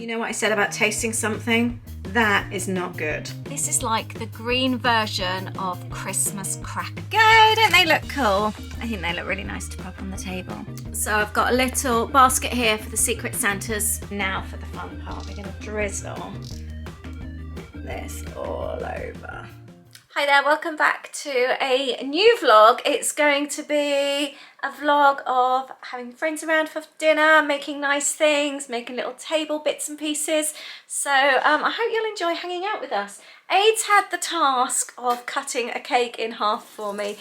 You know what I said about tasting something? That is not good. This is like the green version of Christmas cracker. Go, don't they look cool? I think they look really nice to pop on the table. So I've got a little basket here for the Secret Santas. Now for the fun part, we're gonna drizzle this all over. Hi there, welcome back to a new vlog. It's going to be a vlog of having friends around for dinner, making nice things, making little table bits and pieces. So I hope you'll enjoy hanging out with us. Aid's had the task of cutting a cake in half for me.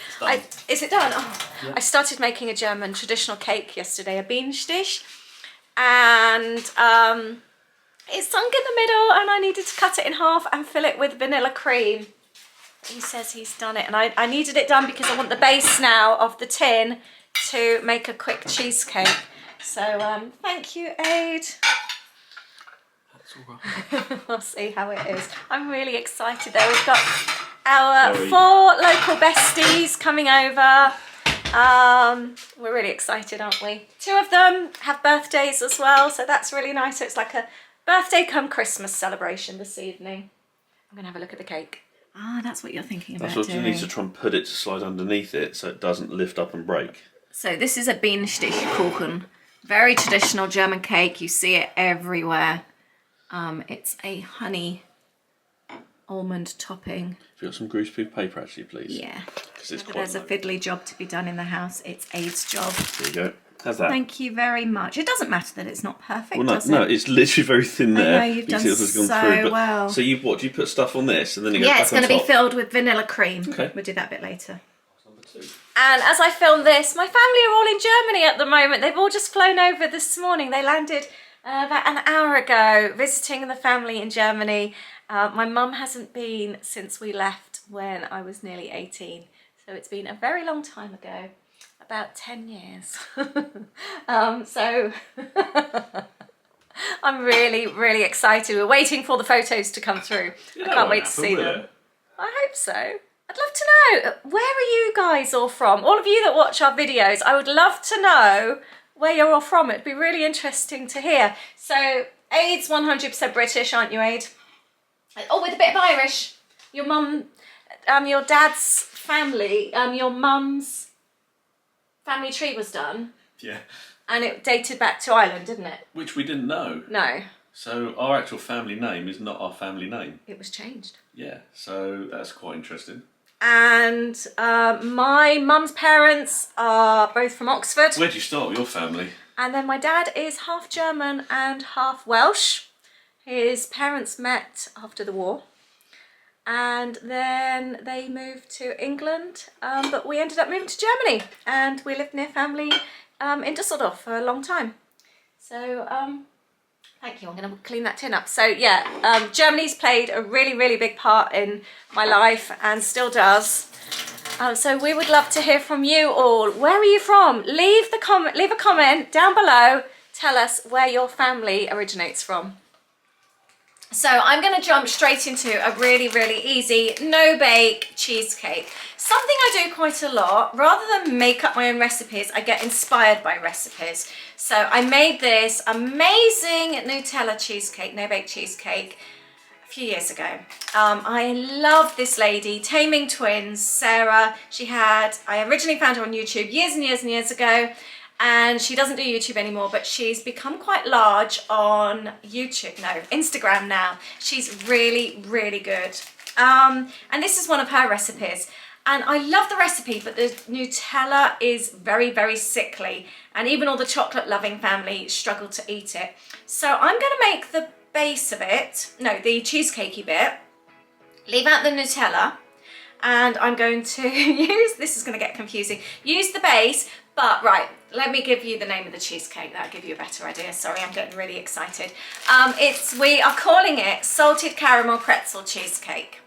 Is it done? Oh, yeah. I started making a German traditional cake yesterday, a Bienenstich, and it's sunk in the middle and I needed to cut it in half and fill it with vanilla cream. He says he's done it, and I needed it done because I want the base now of the tin to make a quick cheesecake. So thank you, Aid. That's all right. We'll see how it is. I'm really excited though. We've got our 4 local besties coming over. We're really excited, aren't we? 2 of them have birthdays as well, so that's really nice. So it's like a birthday come Christmas celebration this evening. I'm gonna have a look at the cake. Ah, that's what you're thinking about. That's what you need to try and put it to slide underneath it so it doesn't lift up and break. So this is a Bienenstich Kuchen. Very traditional German cake. You see it everywhere. It's a honey almond topping. Have you got some greaseproof paper actually, please? Yeah. Because it's quite There's a fiddly job to be done in the house. It's Aid's job. There you go. How's that? Thank you very much. It doesn't matter that it's not perfect, well, no, does it? no, it's literally very thin there. I know, you've done so well. So you what? Do you put stuff on this and then you go yeah, back it's going to on be top? filled with vanilla cream. Okay. We'll do that a bit later. Number 2. And as I film this, my family are all in Germany at the moment. They've all just flown over this morning. They landed about an hour ago visiting the family in Germany. My mum hasn't been since we left when I was nearly 18. So it's been a very long time ago. About 10 years. So I'm really, really excited. We're waiting for the photos to come through. I can't wait to see them. I hope so. I'd love to know, where are you guys all from? All of you that watch our videos, I would love to know where you're all from. It'd be really interesting to hear. So Aid's 100% British, aren't you, Aid? Oh, with a bit of Irish. Your mum, your dad's family, your mum's family tree was done. Yeah. And it dated back to Ireland, didn't it? Which we didn't know. No. So our actual family name is not our family name. It was changed. Yeah, so that's quite interesting. And my mum's parents are both from Oxford. Where do you start with your family? And then my dad is half German and half Welsh. His parents met after the war. And then they moved to England, but we ended up moving to Germany, and we lived near family in Düsseldorf for a long time. So thank you. I'm going to clean that tin up. So yeah, Germany's played a really, really big part in my life and still does. So we would love to hear from you all. Where are you from? Leave a comment down below. Tell us where your family originates from. So I'm going to jump straight into a really, really easy no-bake cheesecake. Something I do quite a lot. Rather than make up my own recipes, I get inspired by recipes. So I made this amazing Nutella cheesecake, no-bake cheesecake, a few years ago. I love this lady, Taming Twins, Sarah. I originally found her on YouTube years and years and years ago. And she doesn't do YouTube anymore, but she's become quite large on Instagram now. She's really, really good. And this is one of her recipes. And I love the recipe, but the Nutella is very, very sickly. And even all the chocolate-loving family struggle to eat it. So I'm going to make the base of it, the cheesecakey bit, leave out the Nutella. And I'm going to this is going to get confusing, use the base, but right, let me give you the name of the cheesecake. That'll give you a better idea. Sorry, I'm getting really excited. We are calling it Salted Caramel Pretzel Cheesecake.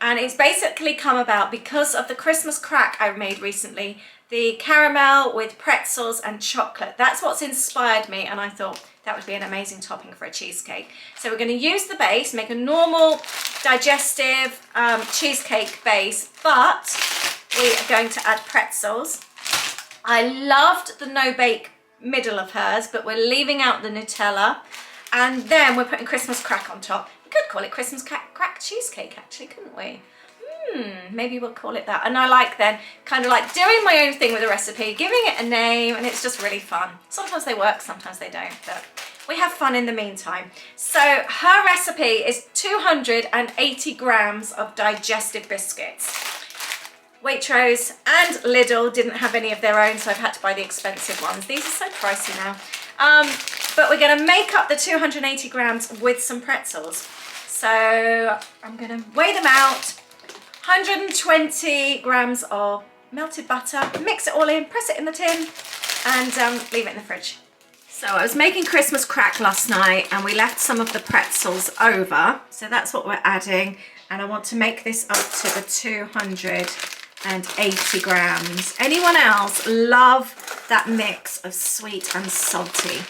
And it's basically come about because of the Christmas crack I made recently. The caramel with pretzels and chocolate. That's what's inspired me, and I thought that would be an amazing topping for a cheesecake. So we're going to use the base, make a normal digestive cheesecake base, but we are going to add pretzels. I loved the no-bake middle of hers, but we're leaving out the Nutella. And then we're putting Christmas crack on top. We could call it Christmas crack cheesecake actually, couldn't we? Maybe we'll call it that. And I like then kind of like doing my own thing with the recipe, giving it a name, and it's just really fun. Sometimes they work, sometimes they don't, but we have fun in the meantime. So her recipe is 280 grams of digestive biscuits. Waitrose and Lidl didn't have any of their own, so I've had to buy the expensive ones. These are so pricey now. But we're going to make up the 280 grams with some pretzels. So I'm going to weigh them out. 120 grams of melted butter, mix it all in, press it in the tin, and leave it in the fridge. So I was making Christmas crack last night and we left some of the pretzels over. So that's what we're adding. And I want to make this up to the 280 grams. Anyone else love that mix of sweet and salty?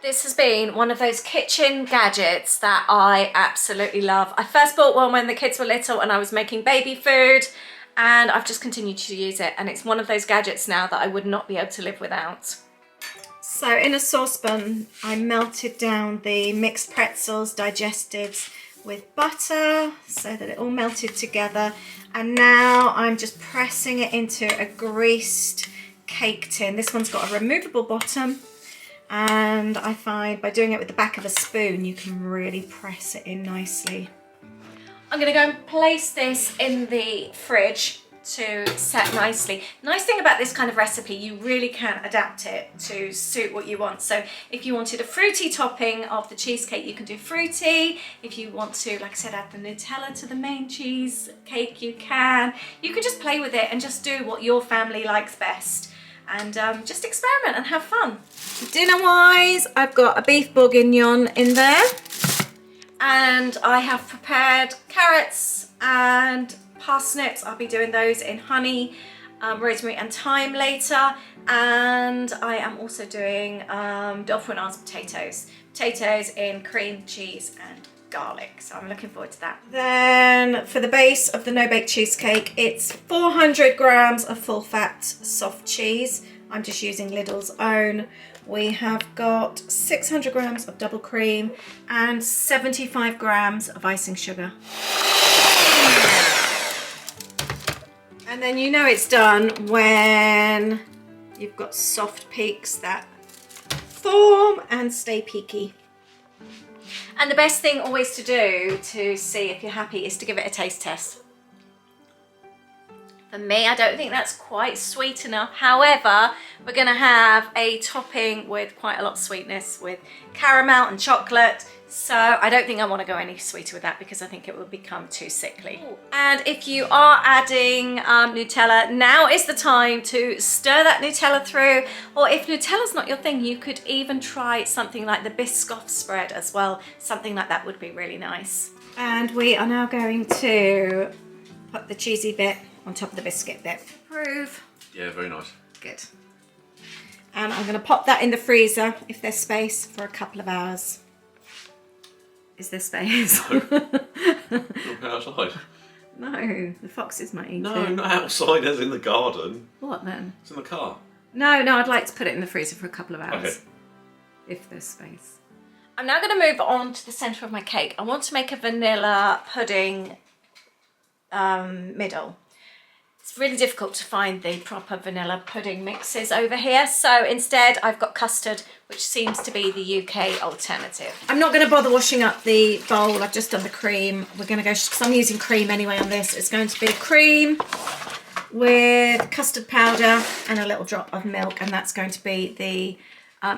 This has been one of those kitchen gadgets that I absolutely love. I first bought one when the kids were little and I was making baby food, and I've just continued to use it, and it's one of those gadgets now that I would not be able to live without. So in a saucepan, I melted down the mixed pretzels, digestives, with butter so that it all melted together, and now I'm just pressing it into a greased cake tin. This one's got a removable bottom, and I find by doing it with the back of a spoon you can really press it in nicely. I'm going to go and place this in the fridge to set nicely. Nice thing about this kind of recipe, you really can adapt it to suit what you want. So if you wanted a fruity topping of the cheesecake, you can do fruity. If you want to, like I said, add the Nutella to the main cheesecake, you can. You can just play with it and just do what your family likes best. And just experiment and have fun. Dinner wise, I've got a beef bourguignon in there, and I have prepared carrots and parsnips. I'll be doing those in honey, rosemary and thyme later, and I am also doing dauphinoise potatoes in cream cheese and garlic, so I'm looking forward to that. Then for the base of the no-bake cheesecake, it's 400 grams of full-fat soft cheese. I'm just using Lidl's own. We have got 600 grams of double cream and 75 grams of icing sugar. And then you know it's done when you've got soft peaks that form and stay peaky. And the best thing always to do to see if you're happy is to give it a taste test. For me, I don't think that's quite sweet enough. However, we're going to have a topping with quite a lot of sweetness with caramel and chocolate. So I don't think I want to go any sweeter with that because I think it will become too sickly. And if you are adding Nutella, now is the time to stir that Nutella through. Or if Nutella's not your thing, you could even try something like the Biscoff spread as well. Something like that would be really nice. And we are now going to put the cheesy bit on top of the biscuit bit. Approve. Yeah, very nice. Good. And I'm going to pop that in the freezer, if there's space, for a couple of hours. Is there space? No. Not outside. No, the foxes might eat No, it. not outside as in the garden. What then? It's in the car. No, I'd like to put it in the freezer for a couple of hours. Okay. If there's space. I'm now going to move on to the centre of my cake. I want to make a vanilla pudding middle. It's really difficult to find the proper vanilla pudding mixes over here, so instead I've got custard, which seems to be the UK alternative. I'm not going to bother washing up the bowl, I've just done the cream. We're going to go, because I'm using cream anyway on this, it's going to be cream with custard powder and a little drop of milk, and that's going to be the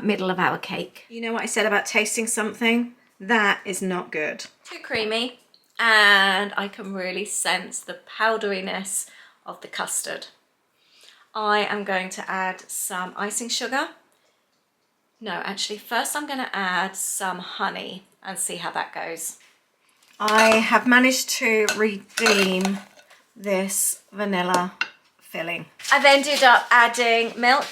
middle of our cake. You know what I said about tasting something? That is not good. Too creamy, and I can really sense the powderiness of the custard. I am going to add some icing sugar. No, actually first I'm going to add some honey and see how that goes. I have managed to redeem this vanilla filling. I've ended up adding milk.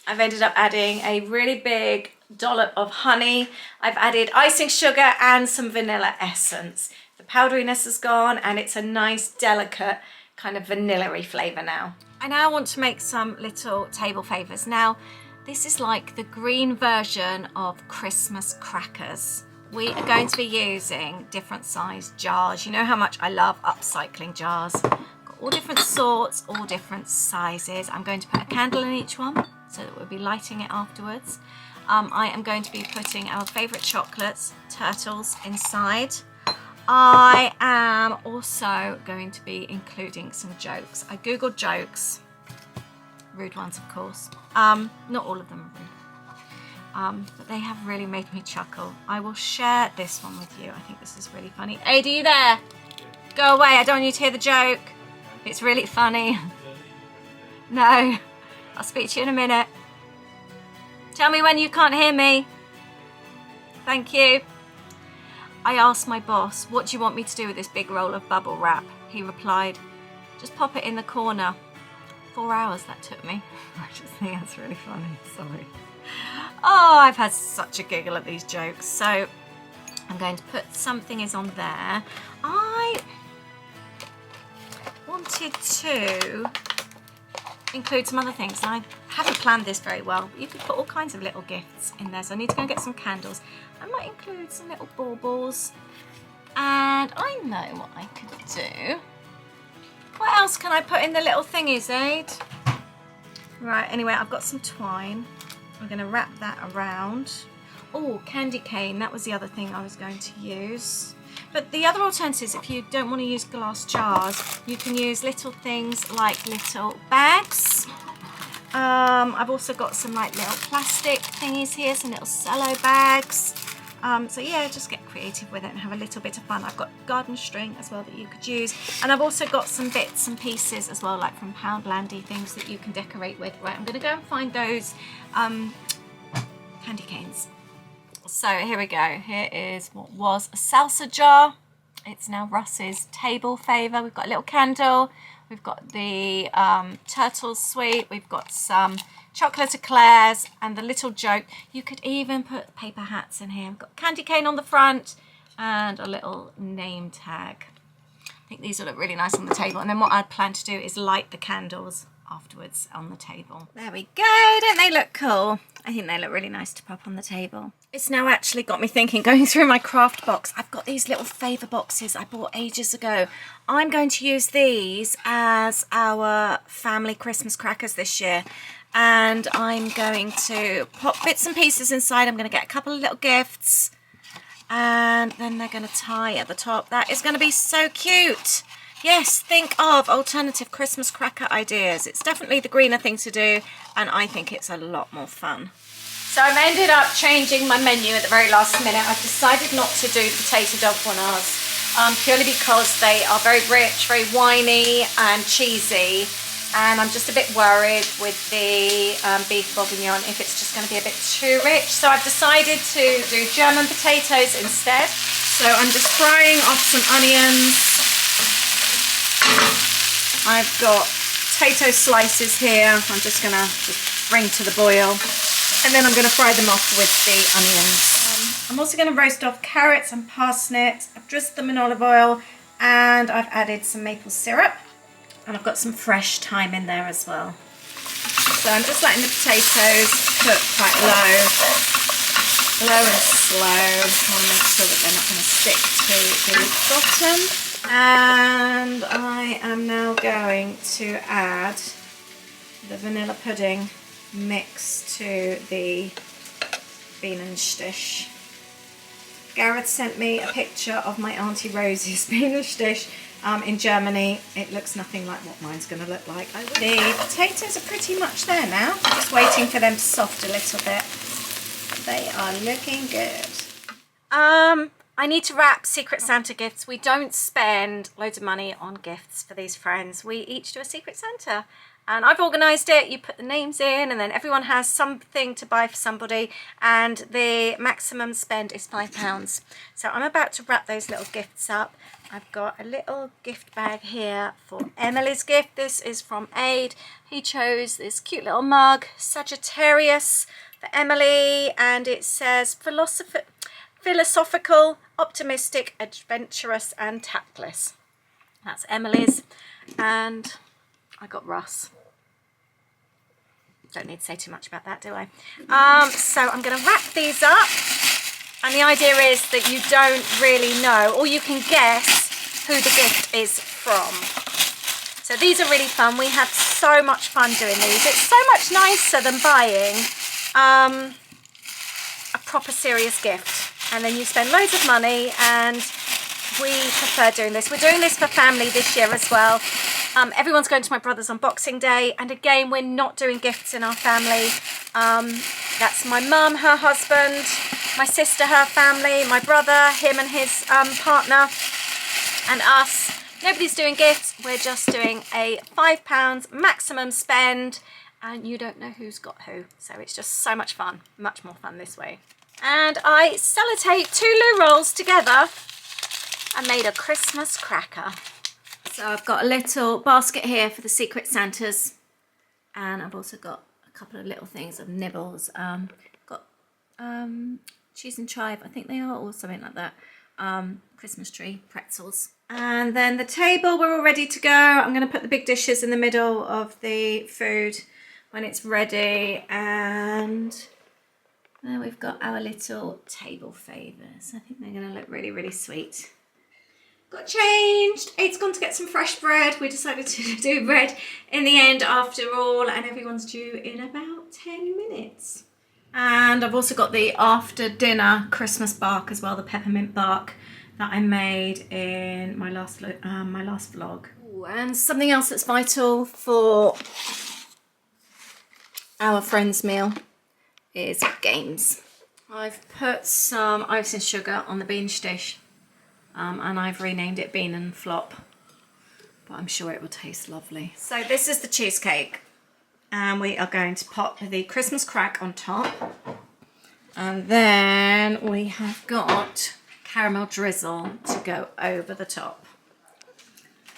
I've ended up adding a really big dollop of honey. I've added icing sugar and some vanilla essence. The powderiness is gone and it's a nice delicate kind of vanilla-y flavour now. I now want to make some little table favours. Now, This is like the green version of Christmas crackers. We are going to be using different size jars. You know how much I love upcycling jars. Got all different sorts, all different sizes. I'm going to put a candle in each one so that we'll be lighting it afterwards. I am going to be putting our favourite chocolates, turtles, inside. I am also going to be including some jokes. I googled jokes, rude ones of course. Not all of them are rude, but they have really made me chuckle. I will share this one with you. I think this is really funny. Ada, are you there? Go away, I don't want you to hear the joke. It's really funny. No, I'll speak to you in a minute. Tell me when you can't hear me. Thank you. I asked my boss, what do you want me to do with this big roll of bubble wrap? He replied, just pop it in the corner. 4 hours that took me. I just think that's really funny, sorry. Oh, I've had such a giggle at these jokes. So I'm going to put something is on there. I wanted to include some other things, and I haven't planned this very well. You could put all kinds of little gifts in there, so I need to go and get some candles. I might include some little baubles, and I know what I could do. What else can I put in the little thingies, Aid? Right, anyway, I've got some twine. I'm going to wrap that around. Oh, candy cane, that was the other thing I was going to use. But the other alternatives, if you don't want to use glass jars, you can use little things like little bags. I've also got some like little plastic thingies here, some little cello bags. So yeah, just get creative with it and have a little bit of fun. I've got garden string as well that you could use. And I've also got some bits and pieces as well, like from Poundlandy, things that you can decorate with. Right, I'm going to go and find those candy canes. So here we go. Here is what was a salsa jar. It's now Russ's table favour. We've got a little candle. We've got the turtle sweet. We've got some chocolate eclairs and the little joke. You could even put paper hats in here. We've got candy cane on the front and a little name tag. I think these will look really nice on the table. And then what I'd plan to do is light the candles afterwards on the table. There we go. Don't they look cool? I think they look really nice to pop on the table. It's now actually got me thinking, going through my craft box, I've got these little favour boxes I bought ages ago. I'm going to use these as our family Christmas crackers this year. And I'm going to pop bits and pieces inside. I'm going to get a couple of little gifts. And then they're going to tie at the top. That is going to be so cute. Yes, think of alternative Christmas cracker ideas. It's definitely the greener thing to do, and I think it's a lot more fun. So I've ended up changing my menu at the very last minute. I've decided not to do potato dolphinars, purely because they are very rich, very winey and cheesy, and I'm just a bit worried with the beef bourguignon if it's just going to be a bit too rich. So I've decided to do German potatoes instead. So I'm just frying off some onions. I've got potato slices here. I'm just going to bring to the boil. And then I'm going to fry them off with the onions. I'm also going to roast off carrots and parsnips. I've drizzled them in olive oil and I've added some maple syrup. And I've got some fresh thyme in there as well. So I'm just letting the potatoes cook quite low and slow. I want to make sure that they're not going to stick to the bottom. And I am now going to add the vanilla pudding mix to the Bienenstich. Gareth sent me a picture of my Auntie Rosie's Bienenstich in Germany. It looks nothing like what mine's going to look like. The potatoes are pretty much there now. Just waiting for them to soft a little bit. They are looking good. I need to wrap Secret Santa gifts. We don't spend loads of money on gifts for these friends. We each do a Secret Santa. And I've organised it. You put the names in and then everyone has something to buy for somebody. And the maximum spend is £5. So I'm about to wrap those little gifts up. I've got a little gift bag here for Emily's gift. This is from Aid. He chose this cute little mug, Sagittarius, for Emily. And it says philosophical, optimistic, adventurous and tactless. That's Emily's. And I got Russ. Don't need to say too much about that, do I? So I'm going to wrap these up. And the idea is that you don't really know, or you can guess who the gift is from. So these are really fun. We have so much fun doing these. It's so much nicer than buying a proper serious gift. And then you spend loads of money, and we prefer doing this. We're doing this for family this year as well. Everyone's going to my brother's on Boxing Day, and again, we're not doing gifts in our family. That's my mum, her husband, my sister, her family, my brother, him and his partner, and us. Nobody's doing gifts. We're just doing a £5 maximum spend, and you don't know who's got who. So it's just so much fun, much more fun this way. And I sellotaped 2 loo rolls together and made a Christmas cracker. So I've got a little basket here for the Secret Santas, and I've also got a couple of little things of nibbles. Got cheese and chive, I think they are, or something like that. Christmas tree pretzels. And then the table, we're all ready to go. I'm going to put the big dishes in the middle of the food when it's ready, and there we've got our little table favours. I think they're going to look really, really sweet. Got changed. Eight's gone to get some fresh bread. We decided to do bread in the end after all, and everyone's due in about 10 minutes. And I've also got the after dinner Christmas bark as well, the peppermint bark that I made in my last vlog. Ooh, and something else that's vital for our friends meal is games. I've put some icing sugar on the bean dish. And I've renamed it Bean and Flop, but I'm sure it will taste lovely. So this is the cheesecake, and we are going to pop the Christmas crack on top, and then we have got caramel drizzle to go over the top.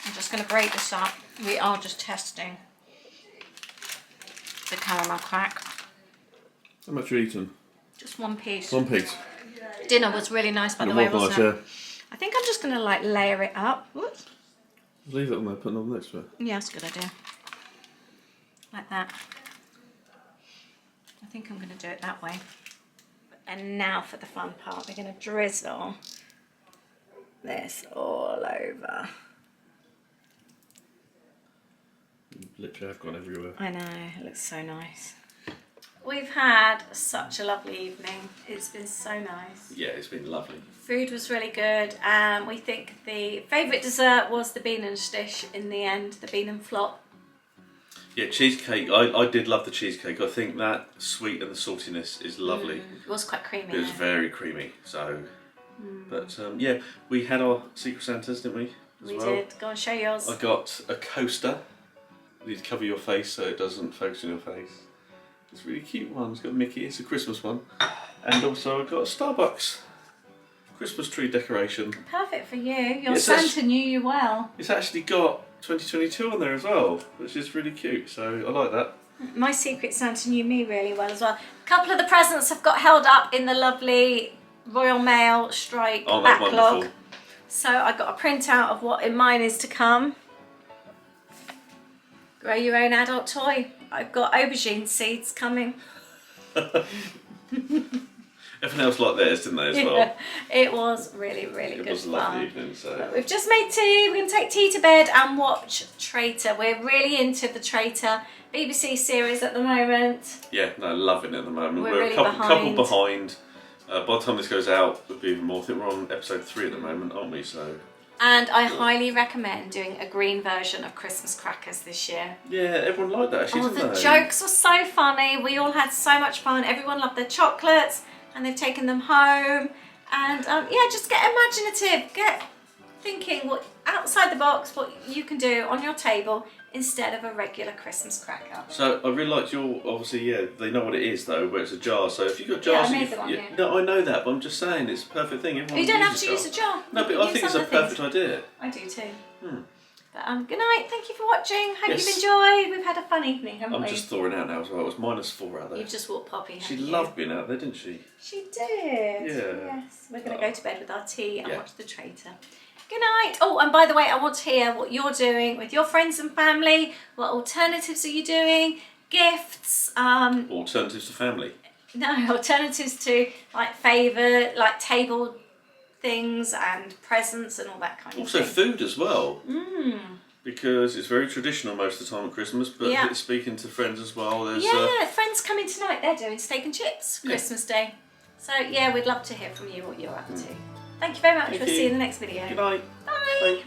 I'm just going to break this up. We are just testing the caramel crack. How much are you eating? Just 1 piece. 1 piece. Dinner was really nice, by the way, wasn't it? Yeah. I think I'm just going to like layer it up. Whoops. Leave it on there, put it on next to it. Yeah, that's a good idea. Like that. I think I'm going to do it that way. And now for the fun part, we're going to drizzle this all over. Literally, I've gone everywhere. I know, it looks so nice. We've had such a lovely evening. It's been so nice. Yeah, it's been lovely. Food was really good, and we think the favourite dessert was the bean and dish in the end, the bean and flop. Yeah, cheesecake. I did love the cheesecake. I think that sweet and the saltiness is lovely. It was quite creamy. It was very creamy. So, but yeah, we had our Secret Santas, didn't we? We did. Go and show yours. I got a coaster. You need to cover your face so it doesn't focus on your face. It's a really cute one. It's got Mickey. It's a Christmas one. And also I got a Starbucks Christmas tree decoration. Perfect for you. Your Santa knew you well. It's actually got 2022 on there as well, which is really cute. So I like that. My Secret Santa knew me really well as well. A couple of the presents have got held up in the lovely Royal Mail strike backlog. Wonderful. So I got a printout of what in mine is to come. Grow your own adult toy. I've got aubergine seeds coming. Everything else like theirs, didn't they, as well? It was really, really good fun. It was a lovely evening, so... But we've just made tea. We're going to take tea to bed and watch Traitor. We're really into the Traitor BBC series at the moment. Yeah, no, loving it at the moment. We're really a couple behind. By the time this goes out, there'll be even more. I think we're on episode 3 at the moment, aren't we? So. And I highly recommend doing a green version of Christmas crackers this year. Yeah, everyone liked that actually, didn't the they? jokes were so funny. We all had so much fun. Everyone loved their chocolates, and they've taken them home. And yeah, just get imaginative. Get thinking what outside the box, what you can do on your table instead of a regular Christmas cracker. So I really liked your, obviously, yeah, they know what it is though, where it's a jar. So if you've got jars, yeah, I made the one, yeah. No, I know that, but I'm just saying it's a perfect thing. Everyone you don't have to use a jar. No, but I think it's a perfect idea. I do too. But good night. Thank you for watching. Hope you've enjoyed. We've had a fun evening, haven't we? I'm just thawing out now as well. It was -4 out there. You've just walked Poppy. She loved being out there, didn't she? She did. Yeah. Yes. We're going to go to bed with our tea and watch The Traitor. Good night. Oh, and by the way, I want to hear what you're doing with your friends and family. What alternatives are you doing? gifts, Alternatives to family. no, alternatives to like favour, like table things and presents and all that kind Also of thing. food as well. Because it's very traditional most of the time at Christmas, but Yeah. speaking to friends as well, there's Yeah, friends coming tonight, they're doing steak and chips Yeah. Christmas Day. So yeah, we'd love to hear from you what you're up to. Thank you very much. Thank We'll you. see you in the next video. Good night. Bye. Bye.